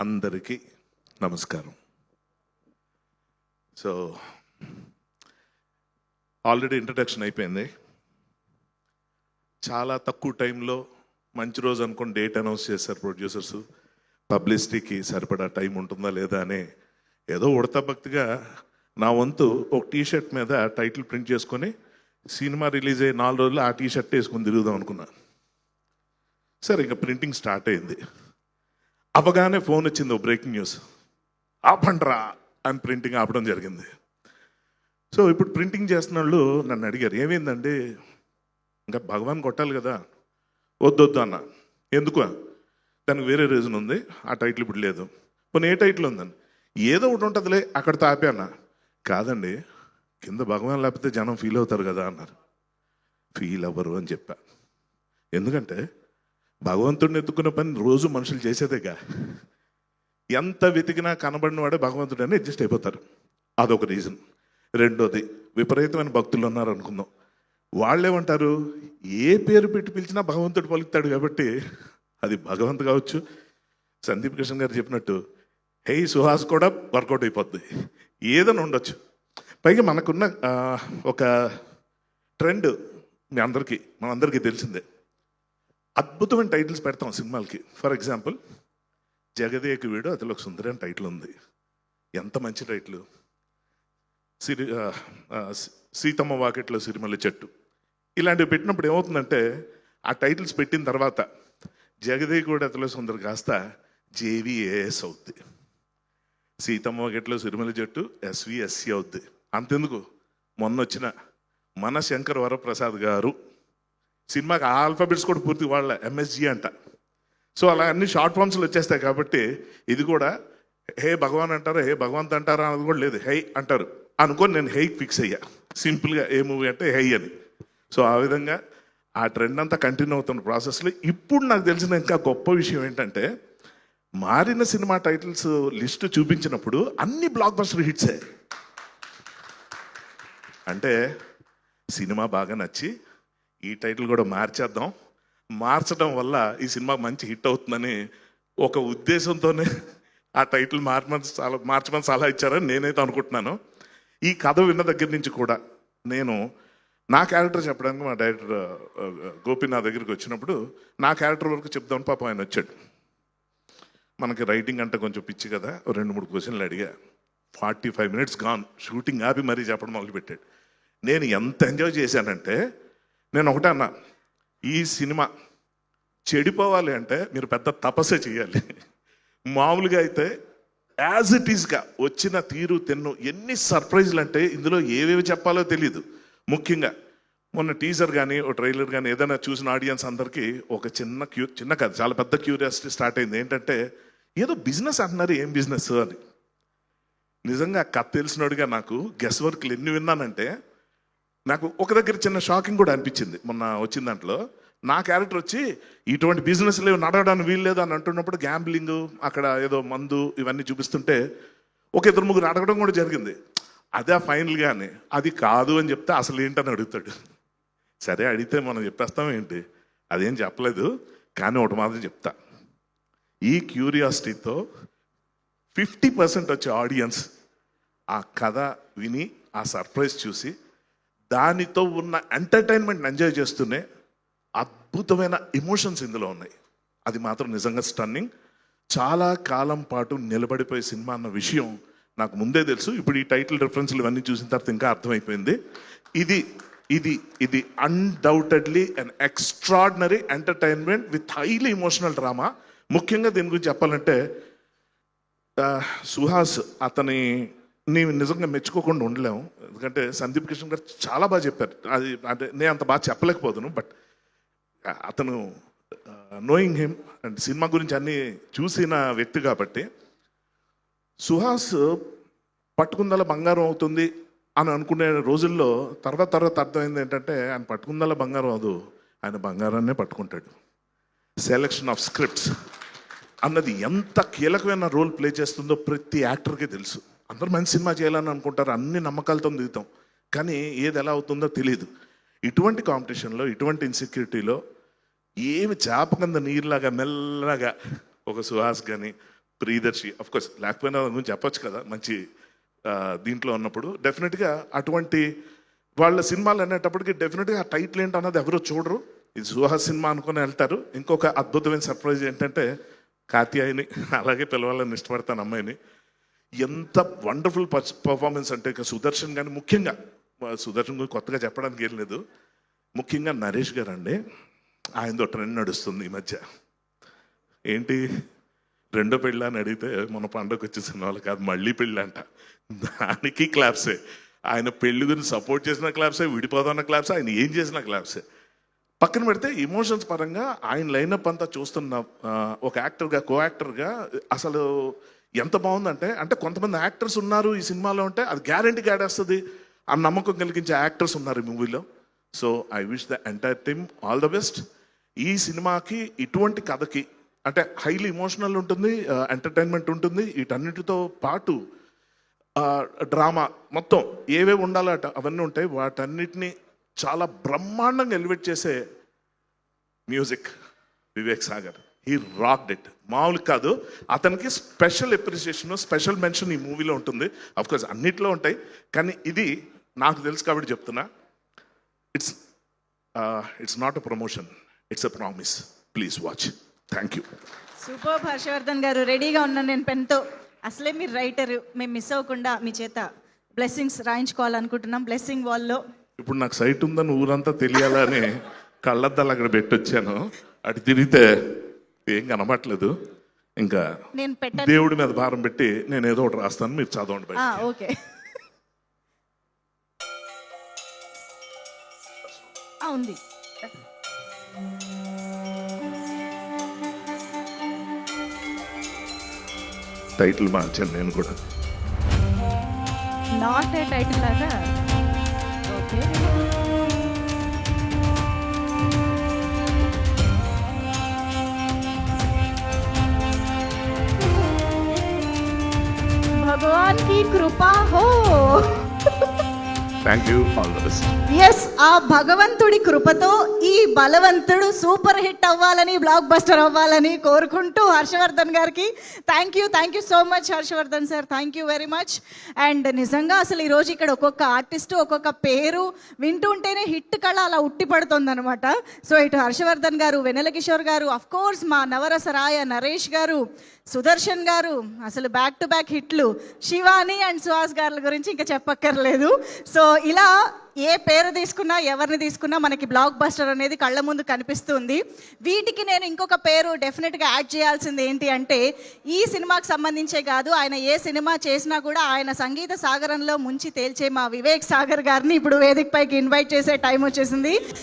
అందరికీ నమస్కారం. So already introduction అయిపోయింది. చాలా తక్కువ టైంలో మంచి రోజు అనుకుని డేట్ అనౌన్స్ చేశారు ప్రొడ్యూసర్స్. పబ్లిసిటీకి సరిపడా టైం ఉంటుందా లేదా అని ఏదో ఉడతా భక్తిగా నా వంతు ఒక టీషర్ట్ మీద టైటిల్ ప్రింట్ చేసుకొని సినిమా రిలీజ్ అయ్యి 4 రోజులు ఆ టీషర్ట్ వేసుకొని తిరుగుదాం అనుకున్నా. సరే, ఇంకా ప్రింటింగ్ స్టార్ట్ అయింది. అవగానే ఫోన్ వచ్చింది, ఓ బ్రేకింగ్ న్యూస్, ఆపండ్రా అని ప్రింటింగ్ ఆపడం జరిగింది. సో ఇప్పుడు ప్రింటింగ్ చేస్తున్న వాళ్ళు నన్ను అడిగారు, ఏమైందండి, ఇంకా భగవాన్ కొట్టాలి కదా. వద్దొద్దు అన్న. ఎందుకు? దానికి వేరే రీజన్ ఉంది, ఆ టైటిల్ ఇప్పుడు లేదు. కొన్ని ఏ టైటిల్ ఉందని, ఏదో ఒకటి ఉంటుందిలే, అక్కడితో ఆపే అన్న. కాదండి, కింద భగవాన్ లేకపోతే జనం ఫీల్ అవుతారు కదా అన్నారు. ఫీల్ అవ్వరు అని చెప్పా. ఎందుకంటే భగవంతుడిని ఎత్తుకున్న పని రోజు మనుషులు చేసేదేగా. ఎంత వెతికినా కనబడిన వాడే భగవంతుడు అని అడ్జస్ట్ అయిపోతారు. అదొక రీజన్. రెండోది, విపరీతమైన భక్తులు ఉన్నారు అనుకుందాం. వాళ్ళేమంటారు, ఏ పేరు పెట్టి పిలిచినా భగవంతుడు పలుకుతాడు కాబట్టి అది భగవంతు కావచ్చు. సందీప్ కృష్ణ గారు చెప్పినట్టు హే సుహాస్ కూడా వర్కౌట్ అయిపోద్ది, ఏదైనా ఉండొచ్చు. పైగా మనకున్న ఒక ట్రెండ్ మనందరికీ తెలిసిందే. అద్భుతమైన టైటిల్స్ పెడతాం సినిమాలకి. ఫర్ ఎగ్జాంపుల్, జగదేక వీడు అతిలో సుందరి అని టైటిల్ ఉంది. ఎంత మంచి టైటిల్. సీతమ్మ వాకిట్లో సిరిమల్లి చెట్టు, ఇలాంటివి పెట్టినప్పుడు ఏమవుతుందంటే, ఆ టైటిల్స్ పెట్టిన తర్వాత జగదేక వీడు అతిలో సుందరి కాస్త జేవిఏఎస్ అవుద్ది. సీతమ్మ వాకిట్లో సిరిమల్లి చెట్టు ఎస్విఎస్సి అవుద్ది. అంతెందుకు, మొన్న వచ్చిన మన శంకర్ వరప్రసాద్ గారు సినిమాకి ఆ ఆల్ఫాబెట్స్ కూడా పూర్తి వాళ్ళ ఎంఎస్జి అంట. సో అలా అన్ని షార్ట్ ఫామ్స్లో వచ్చేస్తాయి కాబట్టి ఇది కూడా హే భగవాన్ అంటారా, హే భగవంత్ అంటారా అన్నది కూడా లేదు, హై అంటారు అనుకొని నేను హైకి ఫిక్స్ అయ్యా. సింపుల్గా ఏ మూవీ అంటే హై అని. సో ఆ విధంగా ఆ ట్రెండ్ అంతా కంటిన్యూ అవుతున్న ప్రాసెస్లో ఇప్పుడు నాకు తెలిసిన ఇంకా గొప్ప విషయం ఏంటంటే, మారిన సినిమా టైటిల్స్ లిస్ట్ చూపించినప్పుడు అన్ని బ్లాక్ బస్టర్ హిట్సే. అంటే సినిమా బాగా నచ్చి ఈ టైటిల్ కూడా మార్చడం వల్ల ఈ సినిమా మంచి హిట్ అవుతుందని ఒక ఉద్దేశంతోనే ఆ టైటిల్ మార్చమని సలహా ఇచ్చారని నేనైతే అనుకుంటున్నాను. ఈ కథ విన్న దగ్గర నుంచి కూడా నేను నా క్యారెక్టర్ చెప్పడానికి మా డైరెక్టర్ గోపి నా దగ్గరికి వచ్చినప్పుడు నా క్యారెక్టర్ వరకు చెప్దామని పాపం ఆయన వచ్చాడు. మనకి రైటింగ్ అంటే కొంచెం పిచ్చి కదా, 2-3 క్వశ్చన్లు అడిగా. 45 minutes గాన్. షూటింగ్ ఆపి మరీ చెప్పడం మొదలుపెట్టాడు. నేను ఎంత ఎంజాయ్ చేశానంటే, నేను ఒకటే అన్నా, ఈ సినిమా చెడిపోవాలి అంటే మీరు పెద్ద తపస్సే చేయాలి. మామూలుగా అయితే యాజ్ ఇట్ ఈస్గా వచ్చిన తీరు తెన్ను ఎన్ని సర్ప్రైజ్లు అంటే ఇందులో ఏవేవి చెప్పాలో తెలియదు. ముఖ్యంగా మొన్న టీజర్ కానీ ఓ ట్రైలర్ కానీ ఏదైనా చూసిన ఆడియన్స్ అందరికీ ఒక చిన్న కథ, చాలా పెద్ద క్యూరియాసిటీ స్టార్ట్ అయింది. ఏంటంటే, ఏదో బిజినెస్ అంటున్నారు, ఏం బిజినెస్ అని. నిజంగా కథ తెలిసినోడిగా నాకు గెస్ వర్క్లు ఎన్ని విన్నానంటే, నాకు ఒక దగ్గర చిన్న షాకింగ్ కూడా అనిపించింది. మొన్న వచ్చిన దాంట్లో నా క్యారెక్టర్ వచ్చి ఇటువంటి బిజినెస్లు నడవడానికి వీల్లేదు అని అంటున్నప్పుడు గ్యాంబ్లింగ్, అక్కడ ఏదో మందు ఇవన్నీ చూపిస్తుంటే ఒక 2-3 అడగడం కూడా జరిగింది. అదే ఫైనల్గానే అది కాదు అని చెప్తే అసలు ఏంటని అడుగుతాడు. సరే అడిగితే మనం చెప్పేస్తాం ఏంటి, అదేం చెప్పలేదు, కానీ ఒకటి మాత్రం చెప్తా. ఈ క్యూరియాసిటీతో 50% వచ్చే ఆడియన్స్ ఆ కథ విని ఆ సర్ప్రైజ్ చూసి దానితో ఉన్న ఎంటర్టైన్మెంట్ ఎంజాయ్ చేస్తూనే అద్భుతమైన ఎమోషన్స్ ఇందులో ఉన్నాయి. అది మాత్రం నిజంగా స్టన్నింగ్. చాలా కాలం పాటు నిలబడిపోయే సినిమా అన్న విషయం నాకు ముందే తెలుసు. ఇప్పుడు ఈ టైటిల్ రిఫరెన్స్లు ఇవన్నీ చూసిన తర్వాత ఇంకా అర్థమైపోయింది. ఇది ఇది ఇది undoubtedly an extraordinary entertainment with highly emotional drama. ముఖ్యంగా దీని గురించి చెప్పాలంటే, సుహాస్ అతని నిజంగా మెచ్చుకోకుండా ఉండలేము. ఎందుకంటే సందీప్ కృష్ణ గారు చాలా బాగా చెప్పారు. అది అంటే నేను అంత బాగా చెప్పలేకపోతాను. బట్ అతను నోయింగ్ హిమ్ అండ్ సినిమా గురించి అన్నీ చూసిన వ్యక్తి కాబట్టి, సుహాస్ పట్టుకుందల బంగారం అవుతుంది అని అనుకునే రోజుల్లో తర్వాత అర్థమైంది ఏంటంటే, ఆయన పట్టుకుందల బంగారం అవదు, ఆయన బంగారాన్నే పట్టుకుంటాడు. సెలెక్షన్ ఆఫ్ స్క్రిప్ట్స్ అన్నది ఎంత కీలకమైన రోల్ ప్లే చేస్తుందో ప్రతి యాక్టర్కి తెలుసు. అందరూ మంచి సినిమా చేయాలని అనుకుంటారు, అన్ని నమ్మకాలతో దిగుతాం, కానీ ఏది ఎలా అవుతుందో తెలియదు. ఇటువంటి కాంపిటీషన్లో, ఇటువంటి ఇన్సెక్యూరిటీలో ఏమి చేప కింద నీరులాగా మెల్లగా ఒక సుహాస్ కానీ ప్రియదర్శి అఫ్ కోర్స్ లేకపోయినా దాని గురించి చెప్పొచ్చు కదా మంచి దీంట్లో ఉన్నప్పుడు డెఫినెట్గా అటువంటి వాళ్ళ సినిమాలు అనేటప్పటికి డెఫినెట్గా ఆ టైటిల్ ఏంటి అన్నది ఎవరు చూడరు. ఇది సుహాస్ సినిమా అనుకుని వెళ్తారు. ఇంకొక అద్భుతమైన సర్ప్రైజ్ ఏంటంటే కాత్యాయని అలాగే పిలవాలని ఇష్టపడతాను అమ్మాయిని. ఎంత వండర్ఫుల్ పర్ఫార్మెన్స్ అంటే ఇక సుదర్శన్ కానీ ముఖ్యంగా సుదర్శన్ గురించి కొత్తగా చెప్పడానికి ఏం లేదు. ముఖ్యంగా నరేష్ గారు అండి, ఆయనతో ట్రెండ్ నడుస్తుంది ఈ మధ్య. ఏంటి రెండో పెళ్ళి అని అడిగితే మన పండుగ వచ్చే సినిమాలు కాదు మళ్ళీ పెళ్ళి అంట. దానికి క్లాప్సే. ఆయన పెళ్లి గురించి సపోర్ట్ చేసిన క్లాప్సే, విడిపోతున్న క్లాప్సే, ఆయన ఏం చేసిన క్లాప్సే. పక్కన పెడితే ఎమోషన్స్ పరంగా ఆయన లైనప్ అంతా చూస్తున్న ఒక యాక్టర్గా కో యాక్టర్గా అసలు ఎంత బాగుందంటే, అంటే కొంతమంది యాక్టర్స్ ఉన్నారు ఈ సినిమాలో అంటే అది గ్యారంటీగా ఆడేస్తుంది ఆ నమ్మకం కలిగించే యాక్టర్స్ ఉన్నారు ఈ మూవీలో. So I wish the entire team all the best. ఈ సినిమాకి ఇటువంటి కథకి అంటే హైలీ ఎమోషనల్ ఉంటుంది, ఎంటర్టైన్మెంట్ ఉంటుంది, వీటన్నిటితో పాటు డ్రామా మొత్తం ఏవేవి ఉండాలట అవన్నీ ఉంటాయి. వాటన్నిటిని చాలా బ్రహ్మాండంగా ఎలివేట్ చేసే music Vivek Sagar. He rocked it. మామూలు కాదు. అతనికి స్పెషల్ అప్రిసియేషన్, స్పెషల్ మెన్షన్ ఈ మూవీలో ఉంటుంది. అఫ్కోర్స్ అన్నిట్లో ఉంటాయి, కానీ ఇది నాకు తెలుసు కాబట్టి చెప్తున్నా. It's not a promotion, it's a promise. Please watch. Thank you. Super Harshavardhan గారు, రెడీగా ఉన్నాను నేను పెన్తో. అసలే మీరు రైటర్, మేము మిస్ అవ్వకుండా మీ చేత బ్లెస్సింగ్స్ రాయించుకోవాలనుకుంటున్నాం బ్లెస్సింగ్ వాల్లో. ఇప్పుడు నాకు సైట్ ఉందని ఊరంతా తెలియాలని కళ్ళద్దాలు అక్కడ పెట్టొచ్చాను. అటు తిరిగితే ఏం కనబట్లేదు. ఇంకా నేను దేవుడి మీద భారం పెట్టి నేను ఏదో ఒకటి రాస్తాను, మీరు చదవండి. ఓకే. ఉంది. టైటిల్ మార్చాను నేను కూడా. నాట్ ఏ టైటిల్ లాగా. ఓకే. భగవాన్ की कृपा हो. Thank you. All the best. Yes, ఆ భగవంతుడి కృపతో ఈ బలవంతుడు సూపర్ హిట్ అవ్వాలని, బ్లాక్ బస్టర్ అవ్వాలని కోరుకుంటూ హర్షవర్ధన్ గారికి thank you so much Harshavardhan sir. Thank you very much. And నిజంగా అసలు ఈరోజు ఇక్కడ ఒక్కొక్క ఆర్టిస్టు ఒక్కొక్క పేరు వింటుంటేనే హిట్ కళ అలా ఉట్టి పడుతుంది అనమాట. సో ఇటు హర్షవర్ధన్ గారు, వెన్నెల కిషోర్ గారు, అఫ్ కోర్స్ మా నవరస రాయ నరేష్ గారు, సుదర్శన్ గారు, అసలు బ్యాక్ టు బ్యాక్ హిట్లు, శివాని అండ్ సుహాస్ గారి గురించి ఇంకా చెప్పక్కర్లేదు. సో ఇలా ఏ పేరు తీసుకున్నా, ఎవరిని తీసుకున్నా మనకి బ్లాక్ బస్టర్ అనేది కళ్ళ ముందు కనిపిస్తుంది. వీటికి నేను ఇంకొక పేరు డెఫినెట్గా యాడ్ చేయాల్సింది ఏంటి అంటే, ఈ సినిమాకి సంబంధించే కాదు, ఆయన ఏ సినిమా చేసినా కూడా ఆయన సంగీత సాగరంలో ముంచి తేల్చే మా వివేక్ సాగర్ గారిని ఇప్పుడు వేదికపైకి ఇన్వైట్ చేసే టైం వచ్చేసింది.